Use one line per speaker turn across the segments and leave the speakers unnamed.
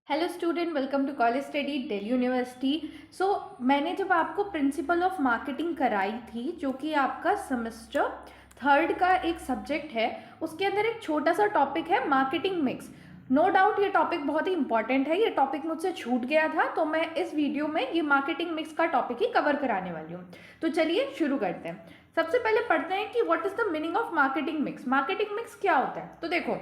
Hello student, welcome to college study Delhi university. So मैंने जब आपको प्रिंसिपल ऑफ मार्केटिंग कराई थी, जो कि आपका सेमेस्टर थर्ड का एक सब्जेक्ट है, उसके अंदर एक छोटा सा टॉपिक है मार्केटिंग मिक्स। नो डाउट ये टॉपिक बहुत ही इंपॉर्टेंट है। ये टॉपिक मुझसे छूट गया था, तो मैं इस वीडियो में ये मार्केटिंग मिक्स का टॉपिक ही कवर कराने वाली हूँ। तो चलिए शुरू करते हैं। सबसे पहले पढ़ते हैं कि what is the meaning of marketing mix. Marketing mix क्या होता है? तो देखो,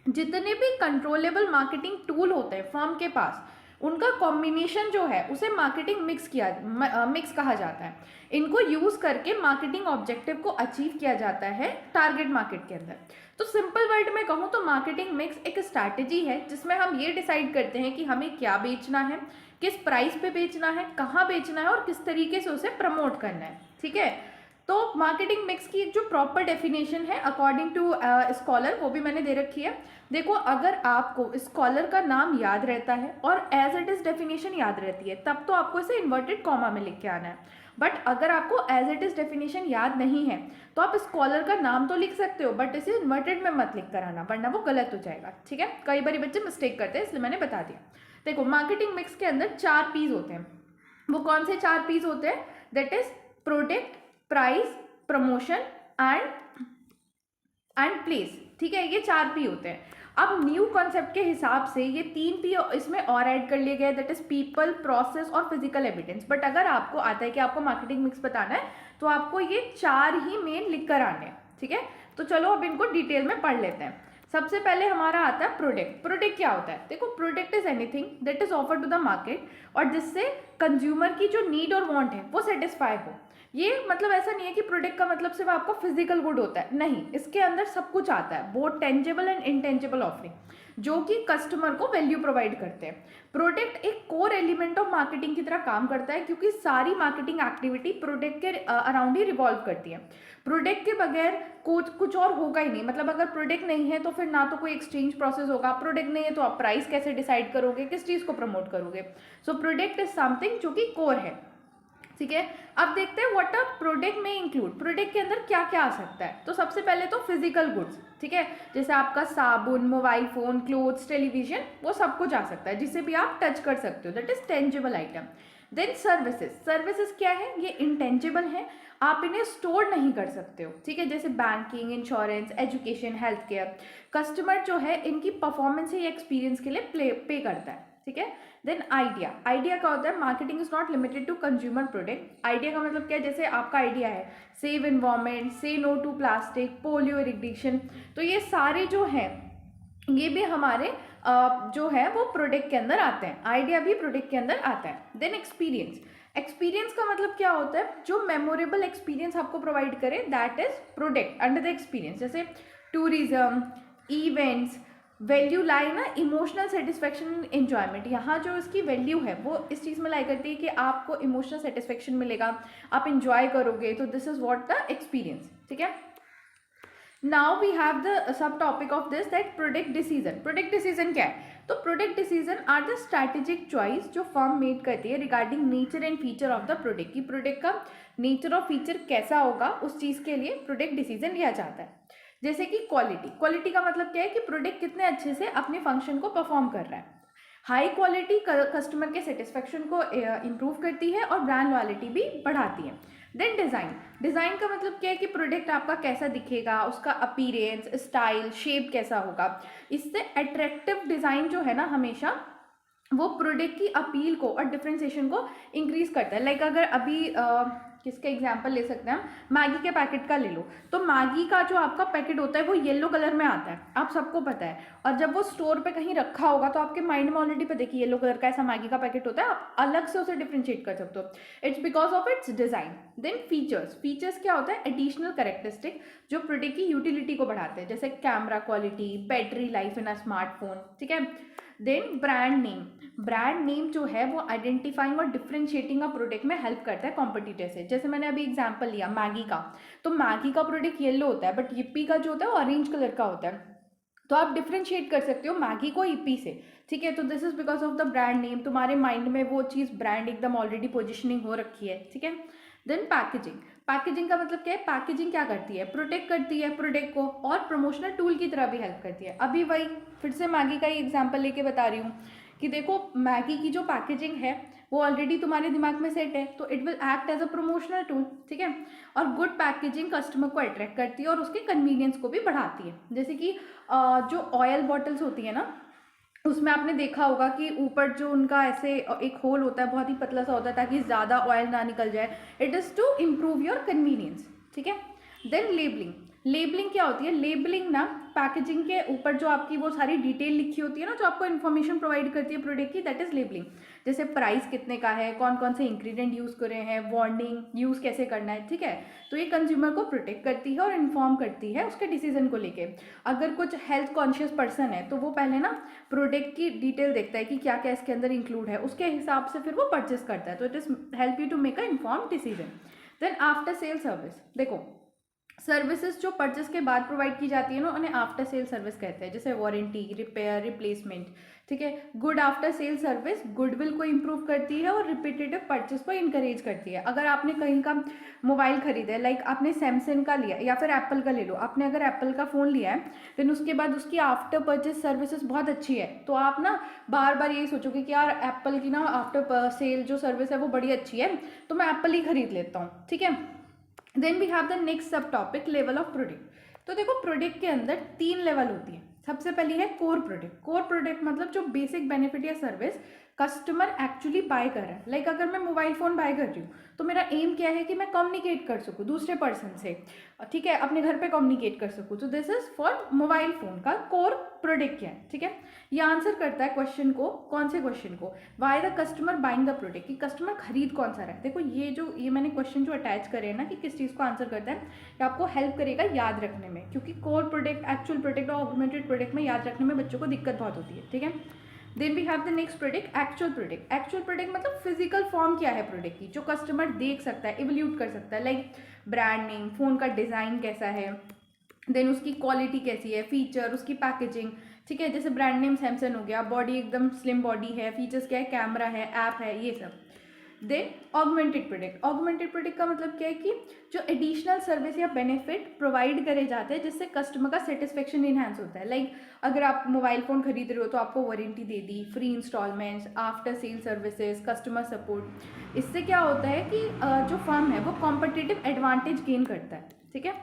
जितने भी कंट्रोलेबल मार्केटिंग टूल होते हैं फर्म के पास, उनका कॉम्बिनेशन जो है उसे मार्केटिंग मिक्स कहा जाता है। इनको यूज करके मार्केटिंग ऑब्जेक्टिव को अचीव किया जाता है टारगेट मार्केट के अंदर। तो सिंपल वर्ड में कहूँ तो मार्केटिंग मिक्स एक स्ट्रैटेजी है जिसमें हम ये डिसाइड करते हैं कि हमें क्या बेचना है, किस प्राइस पे बेचना है, कहाँ बेचना है और किस तरीके से उसे प्रमोट करना है। ठीक है, तो मार्केटिंग मिक्स की एक जो प्रॉपर डेफिनेशन है अकॉर्डिंग टू स्कॉलर, वो भी मैंने दे रखी है। देखो, अगर आपको स्कॉलर का नाम याद रहता है और एज इट इज डेफिनेशन याद रहती है, तब तो आपको इसे इन्वर्टेड कॉमा में लिख के आना है। बट अगर आपको एज इट इज डेफिनेशन याद नहीं है, तो आप स्कॉलर का नाम तो लिख सकते हो, बट इसे इन्वर्टेड में मत लिख कर आना, वरना वो गलत हो जाएगा। ठीक है, कई बार बच्चे मिस्टेक करते हैं, इसलिए मैंने बता दिया। देखो, मार्केटिंग मिक्स के अंदर 4 पीस होते हैं। वो कौन से 4 पीस होते हैं? That is product, price, promotion and place. ठीक है, ये 4 पी होते हैं। अब न्यू कॉन्सेप्ट के हिसाब से ये 3 पी इसमें और ऐड कर लिए गए, दैट इज पीपल, प्रोसेस और फिजिकल एविडेंस। बट अगर आपको आता है कि आपको मार्केटिंग मिक्स बताना है, तो आपको ये 4 ही मेन लिख कर आने हैं। ठीक है, तो चलो अब इनको डिटेल में पढ़ लेते हैं। सबसे पहले हमारा आता है प्रोडक्ट। प्रोडक्ट क्या होता है? देखो, product is anything that is offer to the market और जिससे कंज्यूमर की जो नीड और वांट है वो सेटिस्फाई हो। ये मतलब ऐसा नहीं है कि प्रोडक्ट का मतलब सिर्फ आपका फिजिकल गुड होता है, नहीं, इसके अंदर सब कुछ आता है, both tangible and intangible offering, जो कि कस्टमर को वैल्यू प्रोवाइड करते हैं। प्रोडक्ट एक कोर एलिमेंट ऑफ मार्केटिंग की तरह काम करता है, क्योंकि सारी मार्केटिंग एक्टिविटी प्रोडक्ट के अराउंड ही रिवॉल्व करती है। प्रोडक्ट के बगैर कुछ और होगा ही नहीं। मतलब अगर प्रोडक्ट नहीं है तो फिर ना तो कोई एक्सचेंज प्रोसेस होगा, प्रोडक्ट नहीं है तो आप प्राइस कैसे डिसाइड करोगे, किस चीज़ को प्रमोट करोगे। सो प्रोडक्ट इज समथिंग जो कि कोर है। ठीक है, अब देखते हैं व्हाट अ प्रोडक्ट में इंक्लूड। प्रोडक्ट के अंदर क्या क्या आ सकता है? तो सबसे पहले तो फिजिकल गुड्स। ठीक है, जैसे आपका साबुन, मोबाइल फोन, क्लोथ्स, टेलीविजन, वो सब कुछ आ सकता है जिसे भी आप टच कर सकते हो, that is tangible item. Then services. Services क्या है? ये इंटेंजिबल है, आप इन्हें स्टोर नहीं कर सकते हो। ठीक है, जैसे banking, insurance, education, health care. Customer जो है इनकी परफॉर्मेंस या एक्सपीरियंस के लिए पे करता है। ठीक है, देन आइडिया। आइडिया क्या होता है? Marketing is not limited to consumer product. Idea का मतलब क्या है? जैसे आपका आइडिया है save environment, say no to plastic, polio irrigation, तो ये सारे जो हैं ये भी हमारे जो है वो प्रोडक्ट के अंदर आते हैं। आइडिया भी प्रोडक्ट के अंदर आता है। Then experience. एक्सपीरियंस का मतलब क्या होता है? जो मेमोरेबल एक्सपीरियंस आपको प्रोवाइड करे, that is product under the experience. जैसे टूरिज्म, इवेंट्स। वैल्यू लाई ना इमोशनल सेटिस्फेक्शन, एंजॉयमेंट। यहाँ जो इसकी वैल्यू है वो इस चीज़ में लाई करती है कि आपको इमोशनल सेटिस्फेक्शन मिलेगा, आप इंजॉय करोगे, तो this is what the experience. ठीक है, now we have the sub topic of this that product decision. Product decision क्या है? तो product decision are the strategic choice जो फर्म मेड करती है regarding nature and feature of the product. की product का नेचर और फीचर कैसा होगा, उस चीज़ के लिए प्रोडक्ट डिसीजन लिया जाता है। जैसे कि क्वालिटी। क्वालिटी का मतलब क्या है? कि प्रोडक्ट कितने अच्छे से अपने फंक्शन को परफॉर्म कर रहा है। हाई क्वालिटी कस्टमर के सेटिस्फेक्शन को इम्प्रूव करती है और ब्रांड लॉयल्टी भी बढ़ाती है। Then design. डिज़ाइन का मतलब क्या है? कि प्रोडक्ट आपका कैसा दिखेगा, उसका अपीयरेंस, स्टाइल, शेप कैसा होगा। इससे अट्रैक्टिव डिज़ाइन जो है ना, हमेशा वो प्रोडक्ट की अपील को और डिफ्रेंसिएशन को इंक्रीज करता है। लाइक अगर अभी किसका एग्जांपल ले सकते हैं हम, मैगी के पैकेट का ले लो, तो मैगी का जो आपका पैकेट होता है वो येलो कलर में आता है, आप सबको पता है। और जब वो स्टोर पे कहीं रखा होगा तो आपके माइंड में ऑलरेडी पता है कि येलो कलर का ऐसा मैगी का पैकेट होता है, आप अलग से उसे डिफ्रेंशिएट कर सकते हो। It's because of its design. Then features. Features क्या होता है? एडिशनल कैरेक्टरिस्टिक जो प्रोडक्ट की यूटिलिटी को बढ़ाते हैं, जैसे camera quality, battery life in a smartphone. ठीक है, then brand name. Brand name जो है वो आइडेंटिफाइंग और डिफ्रेंशिएटिंग अ प्रोडक्ट में हेल्प करता है कॉम्पिटिटर से। जैसे मैंने अभी एग्जांपल लिया मैगी का, तो मैगी का प्रोडक्ट येलो होता है, बट yippee का जो होता है वो ऑरेंज कलर का होता है, तो आप डिफ्रेंशिएट कर सकते हो मैगी को yippee से। ठीक है, तो this is because of the brand name, तुम्हारे माइंड में वो चीज़ ब्रांड एकदम ऑलरेडी पोजिशनिंग हो रखी है। ठीक है, देन पैकेजिंग। पैकेजिंग का मतलब क्या है? पैकेजिंग क्या करती है? प्रोटेक्ट करती है प्रोडक्ट को और प्रमोशनल टूल की तरह भी हेल्प करती है। अभी वही फिर से मैगी का ही एग्जांपल लेके बता रही हूँ कि देखो मैगी की जो पैकेजिंग है वो ऑलरेडी तुम्हारे दिमाग में सेट है, तो it will act as a promotional tool, ठीक है। और गुड पैकेजिंग कस्टमर को अट्रैक्ट करती है और उसके कन्वीनियंस को भी बढ़ाती है। जैसे कि जो ऑयल बॉटल्स होती है ना, उसमें आपने देखा होगा कि ऊपर जो उनका ऐसे एक होल होता है, बहुत ही पतला सा होता है ताकि ज़्यादा ऑयल ना निकल जाए। It is to improve your convenience, ठीक है। देन लेबलिंग, लेबलिंग क्या होती है? लेबलिंग ना पैकेजिंग के ऊपर जो आपकी वो सारी डिटेल लिखी होती है ना, जो आपको इन्फॉर्मेशन प्रोवाइड करती है प्रोडक्ट की, दैट इज लेबलिंग। जैसे प्राइस कितने का है, कौन कौन से इंग्रेडिएंट यूज़ करे हैं, वार्निंग यूज़ कैसे करना है, ठीक है। तो ये कंज्यूमर को प्रोटेक्ट करती है और इन्फॉर्म करती है उसके डिसीजन को लेके। अगर कुछ हेल्थ कॉन्शियस पर्सन है तो वो पहले ना प्रोडक्ट की डिटेल देखता है कि क्या क्या इसके अंदर इंक्लूड है, उसके हिसाब से फिर वो परचेस करता है। तो it is help you to make a inform decision. Then after sale service, देखो सर्विसेज जो परचेस के बाद प्रोवाइड की जाती है ना, उन्हें आफ्टर सेल सर्विस कहते हैं, जैसे वारंटी, रिपेयर, रिप्लेसमेंट, ठीक है। Good after sale service goodwill को इंप्रूव करती है और रिपीटेटिव परचेस को इनकरेज करती है। अगर आपने कहीं का मोबाइल खरीदा है, लाइक आपने सैमसंग का लिया या फिर एप्पल का ले लो, आपने अगर एप्पल का फ़ोन लिया है देन उसके बाद उसकी आफ्टर परचेस सर्विसेज बहुत अच्छी है, तो आप ना बार बार यही सोचोगे कि यार एप्पल की ना आफ्टर सेल जो सर्विस है वो बड़ी अच्छी है, तो मैं एप्पल ही खरीद लेता हूँ, ठीक है। Then we have the next sub topic, level of product. तो देखो प्रोडक्ट के अंदर 3 लेवल होती है। सबसे पहली है कोर प्रोडक्ट। कोर प्रोडक्ट मतलब जो बेसिक बेनिफिट या सर्विस कस्टमर एक्चुअली बाय कर रहा है। लाइक अगर मैं मोबाइल फ़ोन बाय कर रही हूँ तो मेरा एम क्या है कि मैं कम्युनिकेट कर सकूँ दूसरे पर्सन से, ठीक है, अपने घर पे कम्युनिकेट कर सकूँ। तो this is for mobile phone का कोर प्रोडक्ट क्या है, ठीक है। ये आंसर करता है क्वेश्चन को, कौन से क्वेश्चन को, why the customer buying the product, कि कस्टमर खरीद कौन सा रहा है। देखो ये मैंने क्वेश्चन जो अटैच करे हैं ना कि किस चीज़ को आंसर करता है, ये आपको हेल्प करेगा याद रखने में, क्योंकि कोर प्रोडक्ट, एक्चुअल प्रोडक्ट और ऑगमेंटेड प्रोडक्ट में याद रखने में बच्चों को दिक्कत बहुत होती है, ठीक है। Then we have the next product, actual product. Actual product मतलब फिजिकल फॉर्म क्या है प्रोडक्ट की, जो कस्टमर देख सकता है, इवल्यूट कर सकता है, लाइक ब्रांड नेम, फ़ोन का डिज़ाइन कैसा है, देन उसकी क्वालिटी कैसी है, फीचर, उसकी पैकेजिंग, ठीक है। जैसे ब्रांड नेम सैमसंग हो गया, बॉडी एकदम स्लिम बॉडी है, फीचर्स क्या है, कैमरा है, ऐप है, ये सब। Then augmented product. Augmented product का मतलब क्या है कि जो एडिशनल सर्विस या बेनिफिट प्रोवाइड करे जाते हैं जिससे कस्टमर का सेटिस्फेक्शन इन्हांस होता है। लाइक अगर आप मोबाइल फ़ोन खरीद रहे हो तो आपको वारंटी दे दी, free installments, after sale services, customer support. इससे क्या होता है कि जो फर्म है वो कॉम्पिटिटिव एडवांटेज गेन करता है, ठीक है।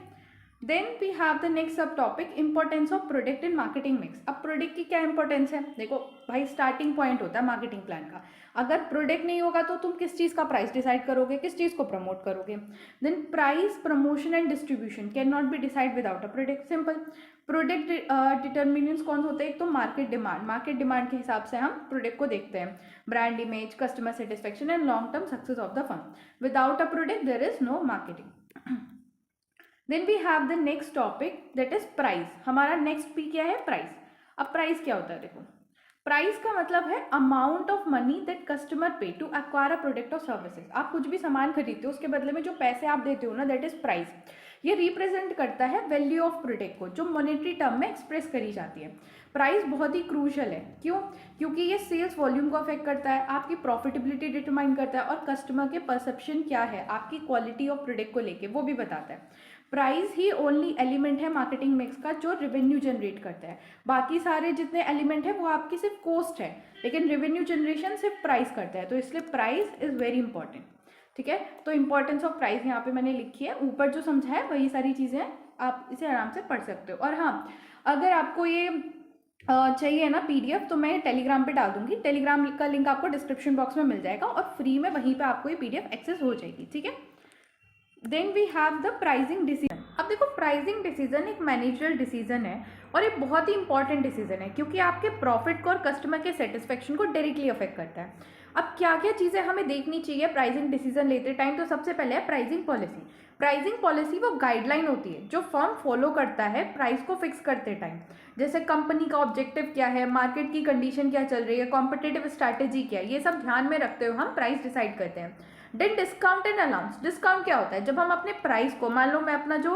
Then we have the next sub topic, importance of product in marketing mix. अब प्रोडक्ट की क्या इंपॉर्टेंस है, देखो भाई स्टार्टिंग पॉइंट होता है मार्केटिंग प्लान का। अगर प्रोडक्ट नहीं होगा तो तुम किस चीज़ का प्राइस डिसाइड करोगे, किस चीज़ को प्रमोट करोगे। Then price, promotion and distribution can not be decide without a product. Simple. Product determinants कौन होते हैं, एक तो मार्केट डिमांड। मार्केट डिमांड के हिसाब से हम प्रोडक्ट को देखते हैं, brand image, customer satisfaction and long term success of the firm. Without a product there is no marketing. Then we have the next topic that is price. हमारा next P क्या है, प्राइस। अब price क्या होता है, देखो price का मतलब है amount of money that customer पे टू एक्वायर अ प्रोडक्ट और सर्विसेज। आप कुछ भी सामान खरीदते हो उसके बदले में जो पैसे आप देते हो ना, दैट इज प्राइस। ये रिप्रेजेंट करता है वैल्यू ऑफ प्रोडक्ट को, जो मॉनेटरी टर्म में एक्सप्रेस करी जाती है। प्राइस बहुत ही क्रूशल है, क्यों? क्योंकि ये सेल्स वॉल्यूम को अफेक्ट करता है, आपकी प्रॉफिटेबिलिटी डिटरमाइन करता है और कस्टमर के परसेप्शन क्या है आपकी क्वालिटी ऑफ प्रोडक्ट को लेके वो भी बताता है। प्राइस ही ओनली एलिमेंट है मार्केटिंग मिक्स का जो रेवेन्यू जनरेट करता है। बाकी सारे जितने एलिमेंट है वो आपकी सिर्फ कॉस्ट है, लेकिन रेवेन्यू जनरेशन सिर्फ प्राइस करता है। तो इसलिए प्राइस इज वेरी इंपॉर्टेंट, ठीक है। तो इंपॉर्टेंस ऑफ प्राइस यहाँ पे मैंने लिखी है, ऊपर जो समझा है वही सारी चीज़ें आप इसे आराम से पढ़ सकते हो। और हाँ, अगर आपको ये चाहिए ना पीडीएफ, तो मैं टेलीग्राम पे डाल दूंगी। टेलीग्राम का लिंक आपको डिस्क्रिप्शन बॉक्स में मिल जाएगा और फ्री में वहीं पे आपको ये पीडीएफ एक्सेस हो जाएगी, ठीक है। Then we have the pricing decision. अब देखो प्राइसिंग डिसीजन एक मैनेजरल डिसीजन है और ये बहुत ही इंपॉर्टेंट डिसीजन है क्योंकि आपके प्रॉफिट को और कस्टमर के सेटिस्फेक्शन को डायरेक्टली अफेक्ट करता है। अब क्या क्या चीज़ें हमें देखनी चाहिए प्राइसिंग डिसीजन लेते टाइम, तो सबसे पहले है प्राइसिंग पॉलिसी। प्राइसिंग पॉलिसी वो गाइडलाइन होती है जो फर्म फॉलो करता है प्राइस को फिक्स करते टाइम। जैसे कंपनी का ऑब्जेक्टिव क्या है, मार्केट की कंडीशन क्या चल रही है, कॉम्पिटिटिव स्ट्रैटेजी क्या है, ये सब ध्यान में रखते हुए हम प्राइस डिसाइड करते हैं। Then discount and allowance. Discount क्या होता है, जब हम अपने प्राइस को, मान लो मैं अपना जो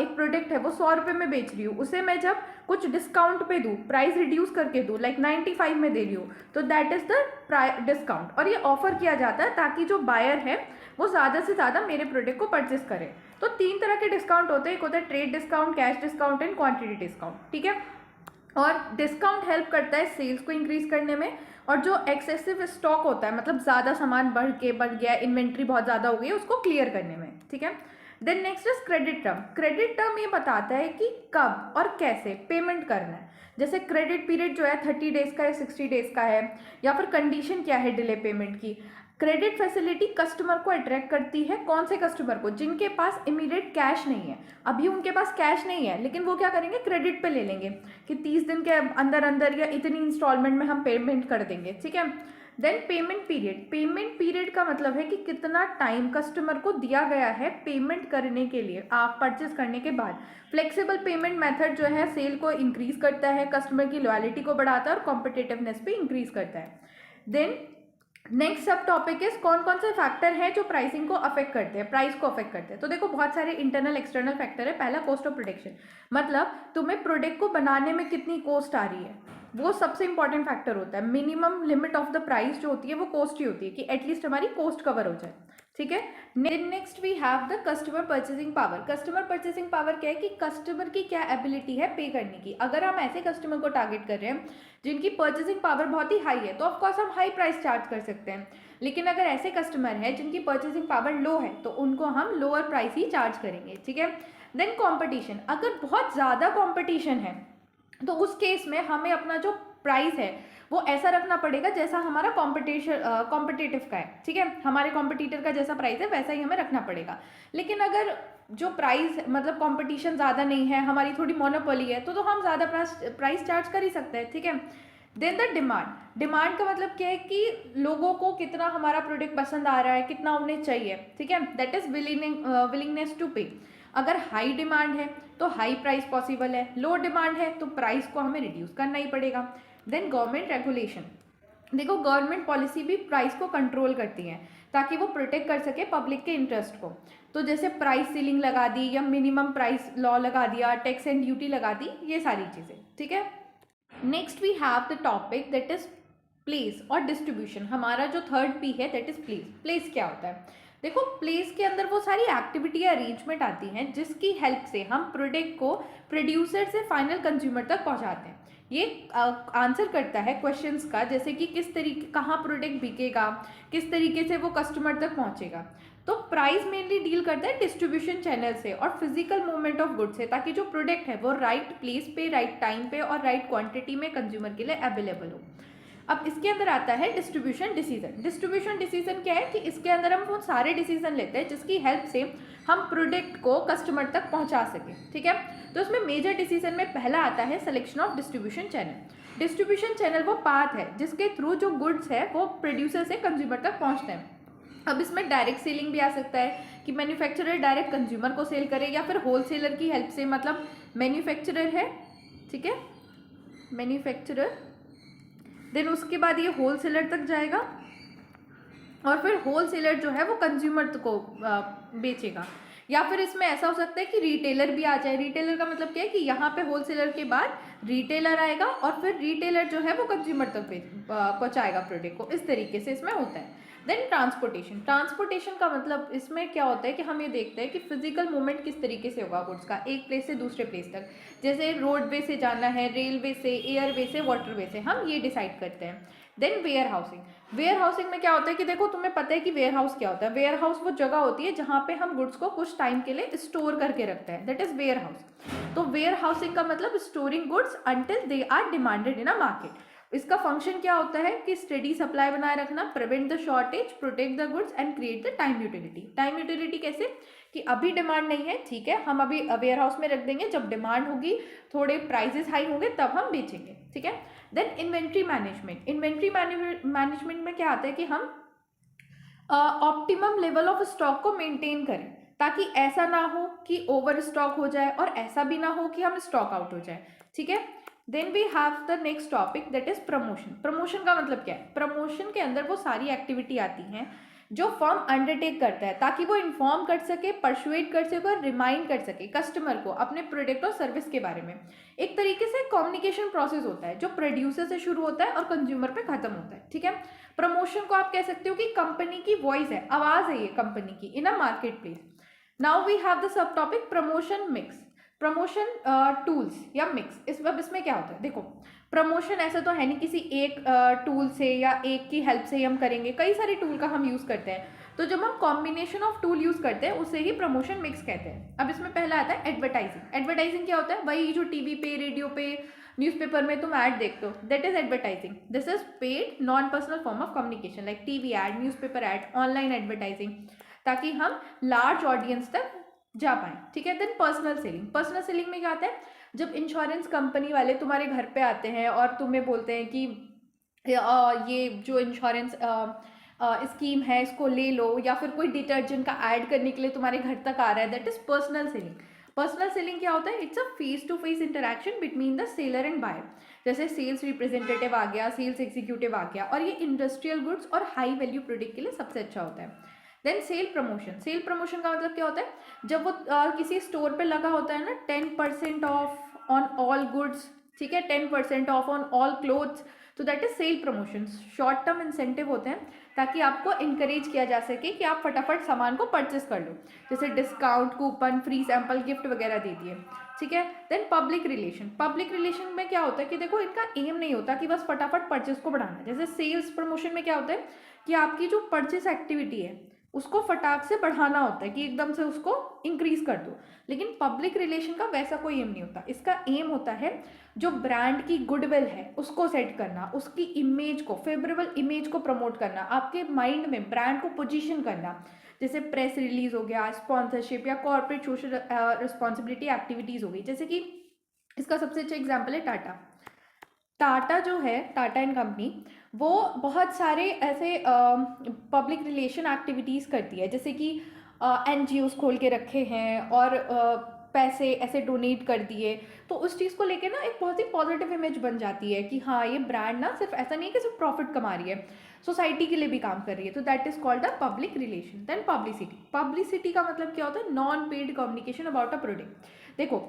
एक प्रोडक्ट है वो 100 रुपये में बेच रही हूँ, उसे मैं जब कुछ डिस्काउंट पे दूँ, प्राइस रिड्यूस करके दूँ, लाइक 95 में दे रही हूँ, तो दैट इज द डिस्काउंट। और ये ऑफर किया जाता है ताकि जो बायर है वो ज़्यादा से ज़्यादा मेरे प्रोडक्ट को परचेस करे। तो 3 तरह के डिस्काउंट होते हैं, एक होता है trade discount, cash discount and quantity discount, ठीक है। और डिस्काउंट हेल्प करता है सेल्स को इंक्रीज करने में, और जो एक्सेसिव स्टॉक होता है मतलब ज़्यादा सामान बढ़ गया, इन्वेंट्री बहुत ज़्यादा हो गई है, उसको क्लियर करने में, ठीक है। Then next is credit term. Credit term ये बताता है कि कब और कैसे पेमेंट करना है। जैसे क्रेडिट पीरियड जो है 30 डेज का या 60 डेज का है, या फिर कंडीशन क्या है डिले पेमेंट की। क्रेडिट फैसिलिटी कस्टमर को अट्रैक्ट करती है, कौन से कस्टमर को, जिनके पास इमीडिएट कैश नहीं है। अभी उनके पास कैश नहीं है, लेकिन वो क्या करेंगे, क्रेडिट पे ले लेंगे कि 30 दिन के अंदर अंदर या इतनी इंस्टॉलमेंट में हम पेमेंट कर देंगे, ठीक है। Then payment period. Payment period का मतलब है कि कितना टाइम कस्टमर को दिया गया है पेमेंट करने के लिए आप परचेस करने के बाद। फ्लेक्सिबल पेमेंट मेथड जो है सेल को इंक्रीज करता है, कस्टमर की लॉयल्टी को बढ़ाता है और कॉम्पिटिटिवनेस पे इंक्रीज करता है। Then next sub topic is कौन कौन से फैक्टर हैं जो प्राइसिंग को अफेक्ट करते हैं, प्राइस को अफेक्ट करते हैं। तो देखो बहुत सारे इंटरनल एक्सटर्नल फैक्टर है। पहला कॉस्ट ऑफ प्रोडक्शन, मतलब तुम्हें प्रोडक्ट को बनाने में कितनी कॉस्ट आ रही है, वो सबसे इंपॉर्टेंट फैक्टर होता है। Minimum limit of the price जो होती है वो कॉस्ट ही होती है कि एटलीस्ट हमारी कॉस्ट कवर हो जाए, ठीक है। Next we have the customer purchasing power. Customer purchasing power क्या है कि कस्टमर की क्या एबिलिटी है पे करने की। अगर हम ऐसे कस्टमर को टारगेट कर रहे हैं जिनकी परचेसिंग पावर बहुत ही हाई है, तो ऑफकोर्स हम हाई प्राइस चार्ज कर सकते हैं। लेकिन अगर ऐसे कस्टमर है जिनकी परचेसिंग पावर लो है, तो उनको हम लोअर प्राइस ही चार्ज करेंगे, ठीक है। Then competition. अगर बहुत ज़्यादा कॉम्पिटिशन है तो उस केस में हमें अपना जो प्राइस है वो ऐसा रखना पड़ेगा जैसा हमारा कॉम्पिटिटिव का है, ठीक है। हमारे कॉम्पिटिटर का जैसा प्राइस है वैसा ही हमें रखना पड़ेगा। लेकिन अगर जो प्राइस मतलब कंपटीशन ज़्यादा नहीं है, हमारी थोड़ी मोनोपोली है, तो हम ज़्यादा प्राइस चार्ज कर ही सकते हैं, ठीक है। Then the demand. डिमांड का मतलब क्या है कि लोगों को कितना हमारा प्रोडक्ट पसंद आ रहा है, कितना उन्हें चाहिए, ठीक है। दैट इज विलिंगनेस टू पे। अगर हाई डिमांड है तो हाई प्राइस पॉसिबल है, लो डिमांड है तो प्राइस को हमें रिड्यूस करना ही पड़ेगा। Then government regulation. देखो गवर्नमेंट पॉलिसी भी प्राइस को कंट्रोल करती है ताकि वो प्रोटेक्ट कर सके पब्लिक के इंटरेस्ट को। तो जैसे प्राइस सीलिंग लगा दी या मिनिमम प्राइस लॉ लगा दिया, टैक्स एंड ड्यूटी लगा दी, ये सारी चीज़ें, ठीक है। Next we have the topic that is place और डिस्ट्रीब्यूशन। हमारा जो थर्ड पी है दैट इज प्लेस। प्लेस क्या होता है, देखो प्लेस के अंदर वो सारी एक्टिविटी या अरेंजमेंट आती हैं जिसकी हेल्प से हम प्रोडक्ट को प्रोड्यूसर से फाइनल कंज्यूमर तक पहुंचाते हैं। ये आंसर करता है क्वेश्चंस का, जैसे कि किस तरीके कहाँ प्रोडक्ट बिकेगा, किस तरीके से वो कस्टमर तक पहुंचेगा। तो प्राइस मेनली डील करता है डिस्ट्रीब्यूशन चैनल से और फिजिकल मूवमेंट ऑफ गुड्स से, ताकि जो प्रोडक्ट है वो राइट प्लेस पे, राइट टाइम पे और राइट क्वांटिटी में कंज्यूमर के लिए अवेलेबल हो। अब इसके अंदर आता है डिस्ट्रीब्यूशन डिसीजन। डिस्ट्रीब्यूशन डिसीजन क्या है कि इसके अंदर हम वो सारे डिसीजन लेते हैं जिसकी हेल्प से हम प्रोडक्ट को कस्टमर तक पहुंचा सकें, ठीक है। तो इसमें मेजर डिसीजन में पहला आता है selection of distribution channel. Distribution channel वो पाथ है जिसके थ्रू जो गुड्स है वो प्रोड्यूसर से कंज्यूमर तक पहुंचते हैं। अब इसमें डायरेक्ट सेलिंग भी आ सकता है कि मैन्युफैक्चरर डायरेक्ट कंज्यूमर को सेल करे, या फिर होलसेलर की हेल्प से, मतलब मैन्युफैक्चरर है, ठीक है, मैन्युफैक्चरर, देन उसके बाद ये होलसेलर तक जाएगा और फिर होलसेलर जो है वो कंज्यूमर को बेचेगा। या फिर इसमें ऐसा हो सकता है कि रिटेलर भी आ जाए। रिटेलर का मतलब क्या है कि यहाँ पे होलसेलर के बाद रिटेलर आएगा और फिर रिटेलर जो है वो कंज्यूमर तक पहुँचाएगा प्रोडक्ट को। इस तरीके से इसमें होता है। Then transportation. ट्रांसपोर्टेशन का मतलब इसमें क्या होता है कि हम ये देखते हैं कि फिजिकल मूवमेंट किस तरीके से होगा गुड्स का एक प्लेस से दूसरे प्लेस तक। जैसे रोडवे से जाना है, रेलवे से, एयरवे से, वाटरवे से, हम ये डिसाइड करते हैं। Then warehousing. Warehousing में क्या होता है कि देखो तुम्हें पता है कि वेयर हाउस क्या होता है। वेयर हाउस वो जगह होती है जहाँ पे हम गुड्स को कुछ टाइम के लिए स्टोर करके रखते हैं, दैट इज वेयर हाउस। तो वेयर हाउसिंग का मतलब storing goods until they are demanded in a market. इसका फंक्शन क्या होता है कि स्टेडी सप्लाई बनाए रखना, prevent the shortage, protect the goods and create the time utility. Time utility कैसे कि अभी डिमांड नहीं है, ठीक है, हम अभी वेयर हाउस में रख देंगे, जब डिमांड होगी, थोड़े प्राइसेस हाई होंगे तब हम बेचेंगे, ठीक है। Then inventory management. Inventory management में क्या आता है कि हम ऑप्टिमम लेवल ऑफ स्टॉक को मेंटेन करें ताकि ऐसा ना हो कि ओवर स्टॉक हो जाए और ऐसा भी ना हो कि हम स्टॉक आउट हो जाए, ठीक है। Then we have the next topic that is promotion. Promotion का मतलब क्या है, प्रमोशन के अंदर वो सारी एक्टिविटी आती हैं जो फर्म अंडरटेक करता है ताकि वो इन्फॉर्म कर सके, परसुएट कर सके और रिमाइंड कर सके कस्टमर को अपने प्रोडक्ट और सर्विस के बारे में। एक तरीके से कम्युनिकेशन प्रोसेस होता है जो प्रोड्यूसर से शुरू होता है और कंज्यूमर पे खत्म होता है, ठीक है। प्रमोशन को आप कह सकते हो कि कंपनी की वॉइस है, आवाज है ये कंपनी की in a market place. Now we have the sub topic promotion mix. Promotion tools या मिक्स, इसमें क्या होता है, देखो प्रमोशन ऐसा तो है नहीं किसी एक टूल से या एक की हेल्प से ही हम करेंगे, कई सारे टूल का हम यूज़ करते हैं, तो जब हम कॉम्बिनेशन ऑफ टूल यूज़ करते हैं उसे ही प्रमोशन मिक्स कहते हैं। अब इसमें पहला आता है एडवर्टाइजिंग। एडवर्टाइजिंग क्या होता है, वही जो टीवी पे, रेडियो पे, न्यूज़पेपर में तुम ऐड देखते हो, that is advertising. This is paid non personal form of communication like TV ad, newspaper ad, online advertising, ताकि हम लार्ज ऑडियंस तक जा पाए, ठीक है। Then personal selling. Personal selling में क्या आता है, जब इंश्योरेंस कंपनी वाले तुम्हारे घर पे आते हैं और तुम्हें बोलते हैं कि ये जो इंश्योरेंस स्कीम है इसको ले लो, या फिर कोई डिटर्जेंट का ऐड करने के लिए तुम्हारे घर तक आ रहा है, that is personal selling. Personal selling क्या होता है, it's a face to face interaction between the seller and buyer. जैसे सेल्स रिप्रेजेंटेटिव आ गया, सेल्स एग्जीक्यूटिव आ गया, और ये इंडस्ट्रियल गुड्स और हाई वैल्यू प्रोडक्ट के लिए सबसे अच्छा होता है। Then sale promotion. Sale promotion का मतलब क्या होता है, जब वो किसी स्टोर पे लगा होता है ना 10% ऑफ ऑन ऑल गुड्स, ठीक है, 10% ऑफ ऑन ऑल क्लोथ्स, तो that is sale promotion. Short term incentive होते हैं ताकि आपको इंकरेज किया जा सके कि आप फटाफट सामान को परचेस कर लो, जैसे discount, coupon, free sample, gift वगैरह दे दिए, ठीक है। Then public relation. Public relation में क्या होता है कि देखो इनका एम नहीं होता कि बस फटाफट परचेस को बढ़ाना। जैसे सेल्स प्रमोशन में क्या होता है कि आपकी जो परचेस एक्टिविटी है उसको फटाक से बढ़ाना होता है कि एकदम से उसको इंक्रीज कर दो, लेकिन पब्लिक रिलेशन का वैसा कोई एम नहीं होता। इसका एम होता है जो ब्रांड की गुडविल है उसको सेट करना, उसकी इमेज को, फेवरेबल इमेज को प्रमोट करना, आपके माइंड में ब्रांड को पोजीशन करना, जैसे प्रेस रिलीज हो गया, स्पॉन्सरशिप या कॉर्पोरेट सोशल रिस्पॉन्सिबिलिटी एक्टिविटीज हो गई। जैसे कि इसका सबसे अच्छा एग्जाम्पल है टाटा। टाटा जो है, टाटा एंड कंपनी, वो बहुत सारे ऐसे पब्लिक रिलेशन एक्टिविटीज़ करती है, जैसे कि NGOs खोल के रखे हैं और पैसे ऐसे डोनेट कर दिए, तो उस चीज़ को लेके ना एक बहुत ही पॉजिटिव इमेज बन जाती है कि हाँ ये ब्रांड ना सिर्फ ऐसा नहीं है कि सिर्फ प्रॉफिट कमा रही है, सोसाइटी के लिए भी काम कर रही है, तो that is called the public relation. Then publicity. Publicity का मतलब क्या होता है, non paid communication about a product. देखो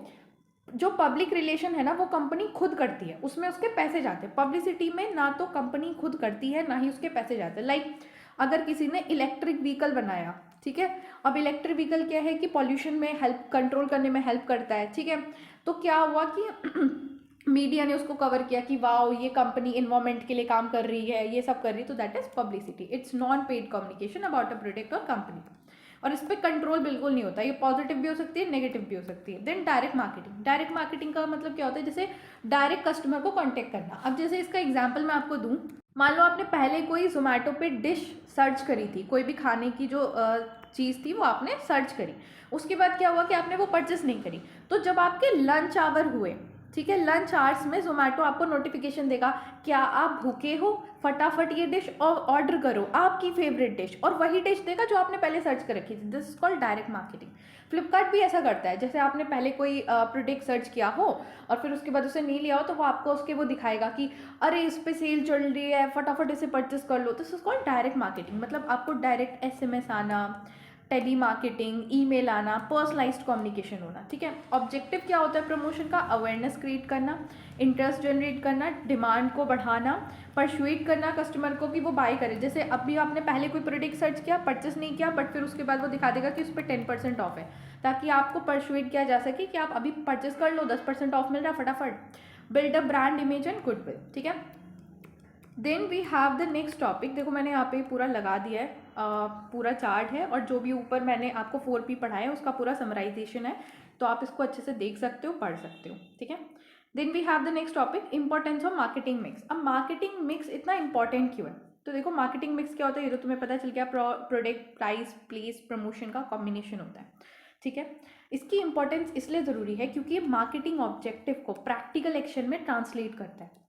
जो पब्लिक रिलेशन है ना वो कंपनी खुद करती है, उसमें उसके पैसे जाते हैं। पब्लिसिटी में ना तो कंपनी खुद करती है ना ही उसके पैसे जाते हैं। लाइक अगर किसी ने इलेक्ट्रिक व्हीकल बनाया, ठीक है, अब इलेक्ट्रिक व्हीकल क्या है कि पॉल्यूशन में हेल्प, कंट्रोल करने में हेल्प करता है, ठीक है, तो क्या हुआ कि मीडिया ने उसको कवर किया कि वाओ ये कंपनी इन्वायरमेंट के लिए काम कर रही है, ये सब कर रही है, तो that is publicity. It's non paid communication about a product और कंपनी, और इस पर कंट्रोल बिल्कुल नहीं होता। ये पॉजिटिव भी हो सकती है, नेगेटिव भी हो सकती है। Then direct marketing. Direct marketing का मतलब क्या होता है, जैसे डायरेक्ट कस्टमर को कांटेक्ट करना। अब जैसे इसका एग्जांपल मैं आपको दूं, मान लो आपने पहले कोई जोमेटो पे डिश सर्च करी थी, कोई भी खाने की जो चीज़ थी वो आपने सर्च करी, उसके बाद क्या हुआ कि आपने वो परचेस नहीं करी, तो जब आपके लंच आवर हुए, ठीक है, लंच आवर्स में जोमेटो आपको नोटिफिकेशन देगा, क्या आप भूखे हो, फटाफट ये डिश ऑर्डर करो, आपकी फेवरेट डिश, और वही डिश देगा जो आपने पहले सर्च कर रखी थी। This is called direct marketing. Flipkart भी ऐसा करता है, जैसे आपने पहले कोई प्रोडक्ट सर्च किया हो और फिर उसके बाद उसे नहीं लिया हो, तो वो आपको उसके वो दिखाएगा कि अरे इस पे सेल चल रही है, फटाफट इसे परचेस कर लो। This is called direct marketing. मतलब आपको डायरेक्ट SMS आना, टेली मार्केटिंग, ईमेल आना, पर्सनलाइज्ड कम्युनिकेशन होना, ठीक है। ऑब्जेक्टिव क्या होता है प्रमोशन का, अवेयरनेस क्रिएट करना, इंटरेस्ट जनरेट करना, डिमांड को बढ़ाना, परसुएट करना कस्टमर को कि वो बाय करे। जैसे अभी आपने पहले कोई प्रोडक्ट सर्च किया, परचेस नहीं किया, बट फिर उसके बाद वो दिखा देगा कि उस पर 10% ऑफ है, ताकि आपको परसुएट किया जा सके कि आप अभी परचेस कर लो, 10% ऑफ मिल रहा है, फटाफट। Build a brand image and goodwill, ठीक है। Then we have the next topic. देखो मैंने यहाँ पे पूरा लगा दिया है, पूरा चार्ट है, और जो भी ऊपर मैंने आपको 4P पढ़ाया है उसका पूरा समराइजेशन है, तो आप इसको अच्छे से देख सकते हो, पढ़ सकते हो, ठीक है। Then we have the next topic, importance of marketing mix. अब मार्केटिंग मिक्स इतना इंपॉर्टेंट क्यों है, तो देखो मार्केटिंग मिक्स क्या होता है ये तो तुम्हें पता चल गया, प्रोडक्ट, प्राइस, प्लेस, प्रमोशन का कॉम्बिनेशन होता है, ठीक है। इसकी इंपॉर्टेंस इसलिए ज़रूरी है क्योंकि ये मार्केटिंग ऑब्जेक्टिव को प्रैक्टिकल एक्शन में ट्रांसलेट करता है।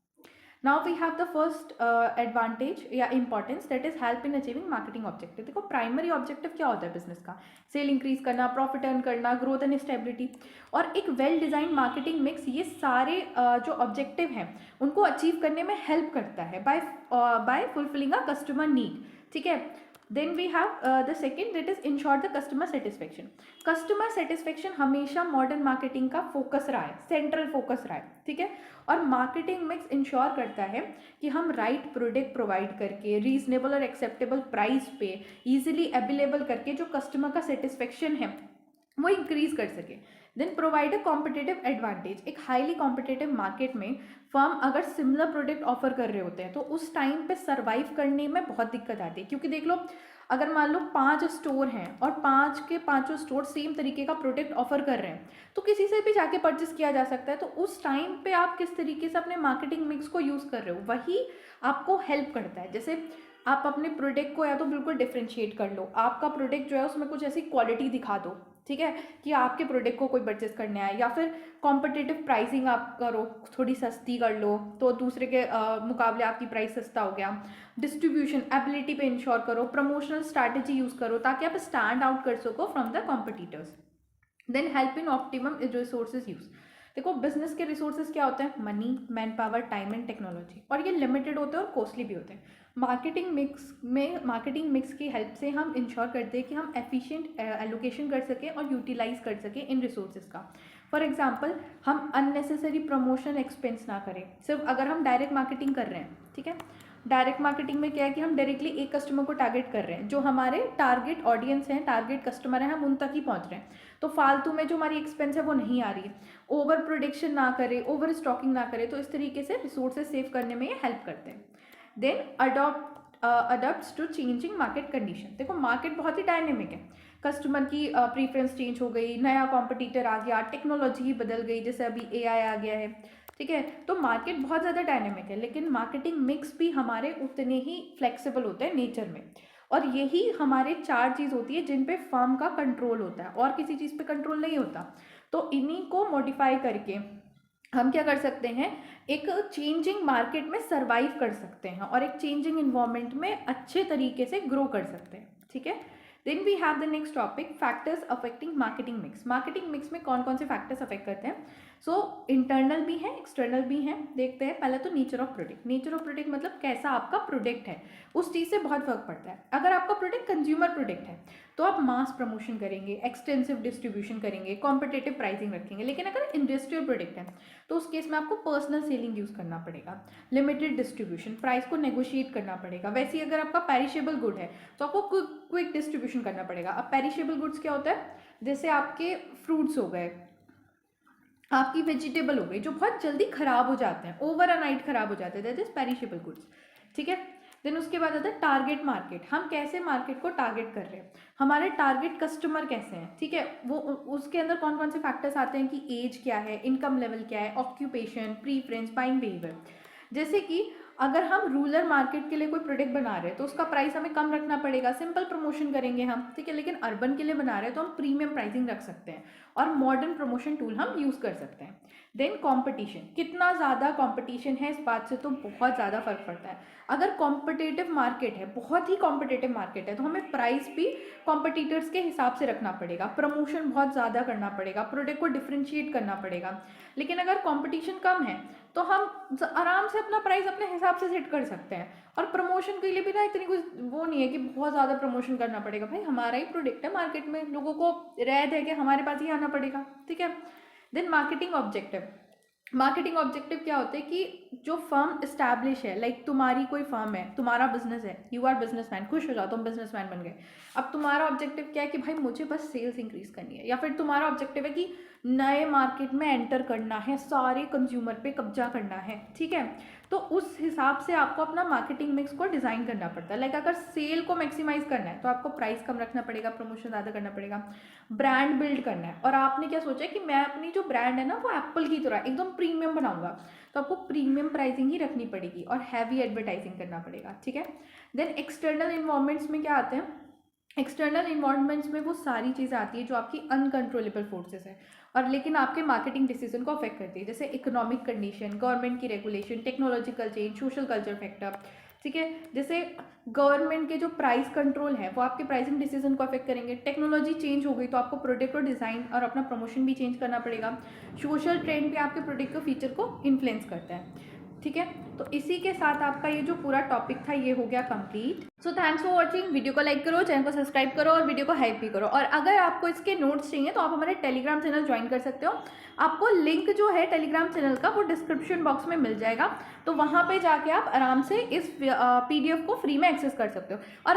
Now we have the first advantage या importance, that is help in achieving marketing objective. देखो प्राइमरी ऑब्जेक्टिव क्या होता है बिजनेस का, सेल इंक्रीज करना, प्रॉफिट अर्न करना, ग्रोथ एंड स्टेबिलिटी, और एक वेल डिजाइन मार्केटिंग मिक्स ये सारे जो ऑब्जेक्टिव हैं उनको अचीव करने में हेल्प करता है by fulfilling a customer need, ठीक है। Then we have the second, that is ensure the customer satisfaction. Customer satisfaction हमेशा मॉडर्न मार्केटिंग का फोकस रहा है, सेंट्रल फोकस रहा है, ठीक है। और मार्केटिंग मिक्स इंश्योर करता है कि हम राइट प्रोडक्ट प्रोवाइड करके, रीजनेबल और एक्सेप्टेबल प्राइस पे, इजीली अवेलेबल करके जो कस्टमर का सेटिस्फेक्शन है वो इंक्रीज कर सके। Then provide a competitive advantage. एक हाईली कॉम्पिटिटिव मार्केट में फर्म अगर सिमिलर प्रोडक्ट ऑफर कर रहे होते हैं तो उस टाइम पे सर्वाइव करने में बहुत दिक्कत आती है, क्योंकि देख लो अगर मान लो 5 स्टोर हैं और 5 के 5 स्टोर सेम तरीके का प्रोडक्ट ऑफर कर रहे हैं तो किसी से भी जाके परचेस किया जा सकता है। तो उस टाइम पे आप किस तरीके से अपने मार्केटिंग मिक्स को यूज़ कर रहे हो वही आपको हेल्प करता है। जैसे आप अपने प्रोडक्ट को या तो बिल्कुल डिफ्रेंशिएट कर लो, आपका प्रोडक्ट जो है उसमें कुछ ऐसी क्वालिटी दिखा दो, ठीक है, कि आपके प्रोडक्ट को कोई परचेस करना है, या फिर कॉम्पिटिटिव प्राइसिंग आप करो, थोड़ी सस्ती कर लो तो दूसरे के मुकाबले आपकी प्राइस सस्ता हो गया। डिस्ट्रीब्यूशन एबिलिटी पे इंश्योर करो, प्रमोशनल स्ट्रैटेजी यूज़ करो ताकि आप स्टैंड आउट कर सको from the competitors. Then help in optimum resources use. देखो बिजनेस के रिसोर्सेज क्या होते हैं, money, man power, time and technology, और ये लिमिटेड होते हैं और कॉस्टली भी होते हैं। मार्केटिंग मिक्स की हेल्प से हम इंश्योर करते हैं कि हम एफिशिएंट एलोकेशन कर सकें और यूटिलाइज कर सकें इन रिसोर्सेज का। फॉर एग्जांपल हम अननेसेसरी प्रमोशन एक्सपेंस ना करें। सिर्फ अगर हम डायरेक्ट मार्केटिंग कर रहे हैं, ठीक है, डायरेक्ट मार्केटिंग में क्या है कि हम डायरेक्टली एक कस्टमर को टारगेट कर रहे हैं, जो हमारे टारगेट ऑडियंस हैं, टारगेट कस्टमर हैं, हम उन तक ही पहुंच रहे हैं, तो फालतू में जो हमारी एक्सपेंस है वो नहीं आ रही है। ओवर प्रोडक्शन ना करें, ओवर स्टॉकिंग ना करें, तो इस तरीके से रिसोर्सेज सेव करने में ये हेल्प करते हैं। Then adopt to changing market condition. देखो मार्केट बहुत ही डायनेमिक है, कस्टमर की प्रीफरेंस चेंज हो गई, नया कॉम्पिटिटर आ गया, टेक्नोलॉजी ही बदल गई, जैसे अभी एआई आ गया है, ठीक है, तो मार्केट बहुत ज़्यादा डायनेमिक है। लेकिन मार्केटिंग मिक्स भी हमारे उतने ही फ्लेक्सिबल होते हैं नेचर में, और यही हमारे 4 चीज़ होती है जिन पे फर्म का कंट्रोल होता है, और किसी चीज़ पे कंट्रोल नहीं होता। तो इन्हीं को मॉडिफाई करके हम क्या कर सकते हैं, एक चेंजिंग मार्केट में सर्वाइव कर सकते हैं और एक चेंजिंग इन्वायरमेंट में अच्छे तरीके से ग्रो कर सकते हैं, ठीक है। Then we have the next topic, factors affecting marketing mix. Marketing mix में कौन कौन से फैक्टर्स अफेक्ट करते हैं? सो इंटरनल भी हैं, एक्सटर्नल भी हैं। देखते हैं पहले तो nature of product. Nature of product मतलब कैसा आपका प्रोडक्ट है, उस चीज़ से बहुत फर्क पड़ता है। अगर आपका प्रोडक्ट कंज्यूमर प्रोडक्ट है तो आप मास प्रमोशन करेंगे, एक्सटेंसिव डिस्ट्रीब्यूशन करेंगे, कॉम्पिटिटिव प्राइसिंग रखेंगे। लेकिन अगर इंडस्ट्रियल प्रोडक्ट है तो उस केस में आपको पर्सनल सेलिंग यूज़ करना पड़ेगा, लिमिटेड डिस्ट्रीब्यूशन, प्राइस को नेगोशिएट करना पड़ेगा। वैसे ही अगर आपका पेरिशेबल गुड है तो आपको क्विक डिस्ट्रीब्यूशन करना पड़ेगा। अब पेरिशेबल गुड्स क्या होता है, जैसे आपके फ्रूट्स हो गए, आपकी वेजिटेबल हो गई, जो बहुत जल्दी खराब हो जाते हैं, ओवर अ नाइट खराब हो जाते हैं, दैट इज पेरिशेबल गुड्स, ठीक है। देन उसके बाद आता है टारगेट मार्केट। हम कैसे मार्केट को टारगेट कर रहे हैं, हमारे टारगेट कस्टमर कैसे हैं, ठीक है, वो उसके अंदर कौन कौन से फैक्टर्स आते हैं कि एज क्या है, इनकम लेवल क्या है, ऑक्यूपेशन, प्रीफरेंस, बाइंग बिहेवियर। जैसे कि अगर हम रूरल मार्केट के लिए कोई प्रोडक्ट बना रहे हैं तो उसका प्राइस हमें कम रखना पड़ेगा, सिंपल प्रमोशन करेंगे हम, ठीक है। लेकिन अर्बन के लिए बना रहे हैं तो हम प्रीमियम प्राइसिंग रख सकते हैं और मॉडर्न प्रमोशन टूल हम यूज़ कर सकते हैं। देन कंपटीशन, कितना ज़्यादा कंपटीशन है इस बात से तो बहुत ज़्यादा फर्क पड़ता है। अगर कॉम्पिटिटिव मार्केट है, बहुत ही कॉम्पिटिटिव मार्केट है, तो हमें प्राइस भी कॉम्पिटिटर्स के हिसाब से रखना पड़ेगा, प्रमोशन बहुत ज़्यादा करना पड़ेगा, प्रोडक्ट को डिफ्रेंशिएट करना पड़ेगा। लेकिन अगर कॉम्पिटिशन कम है तो हम आराम से अपना प्राइस अपने हिसाब से सेट कर सकते हैं, और प्रमोशन के लिए भी ना इतनी कुछ वो नहीं है कि बहुत ज़्यादा प्रमोशन करना पड़ेगा। भाई हमारा ही प्रोडक्ट है मार्केट में, लोगों को रहत है कि हमारे पास ही आना पड़ेगा, ठीक है। Then marketing objective. Marketing objective क्या होते हैं कि जो फर्म इस्टेब्लिश है, लाइक तुम्हारी कोई फर्म है, तुम्हारा बिजनेस है, यू आर बिजनेसमैन, खुश हो जाओ तुम बिजनेसमैन बन गए। अब तुम्हारा ऑब्जेक्टिव क्या है कि भाई मुझे बस सेल्स इंक्रीज करनी है, या फिर तुम्हारा ऑब्जेक्टिव है कि नए मार्केट में एंटर करना है, सारे कंज्यूमर पे कब्जा करना है, ठीक है। तो उस हिसाब से आपको अपना मार्केटिंग मिक्स को डिज़ाइन करना पड़ता है। लाइक अगर सेल को मैक्सिमाइज करना है तो आपको प्राइस कम रखना पड़ेगा, प्रमोशन ज़्यादा करना पड़ेगा। ब्रांड बिल्ड करना है और आपने क्या सोचा कि मैं अपनी जो ब्रांड है ना वो एप्पल की तरह एकदम प्रीमियम बनाऊंगा, तो आपको प्रीमियम प्राइसिंग ही रखनी पड़ेगी और हैवी एडवर्टाइजिंग करना पड़ेगा, ठीक है। देन एक्सटर्नल इन्वायरमेंट्स में क्या आते हैं, एक्सटर्नल इन्वायरमेंट्स में वो सारी चीज़ें आती है जो आपकी अनकंट्रोलेबल फोर्सेस है और लेकिन आपके मार्केटिंग डिसीजन को अफेक्ट करती है, जैसे इकोनॉमिक कंडीशन, गवर्नमेंट की regulation, technological change, social culture factor, ठीक है। जैसे गवर्नमेंट के जो प्राइस कंट्रोल है वो आपके प्राइसिंग डिसीजन को अफेक्ट करेंगे। टेक्नोलॉजी चेंज हो गई तो आपको प्रोडक्ट को डिज़ाइन और अपना प्रमोशन भी चेंज करना पड़ेगा। सोशल ट्रेंड भी आपके प्रोडक्ट के फीचर को इन्फ्लुएंस करता है, ठीक है। तो इसी के साथ आपका ये जो पूरा टॉपिक था ये हो गया complete. So thanks for watching. Video को लाइक करो, चैनल को सब्सक्राइब करो और वीडियो को हाइप भी करो। और अगर आपको इसके नोट्स चाहिए तो आप हमारे टेलीग्राम चैनल ज्वाइन कर सकते हो। आपको लिंक जो है टेलीग्राम चैनल का वो डिस्क्रिप्शन बॉक्स में मिल जाएगा, तो वहाँ पे जाके आप आराम से इस PDF को फ्री में एक्सेस कर सकते हो। और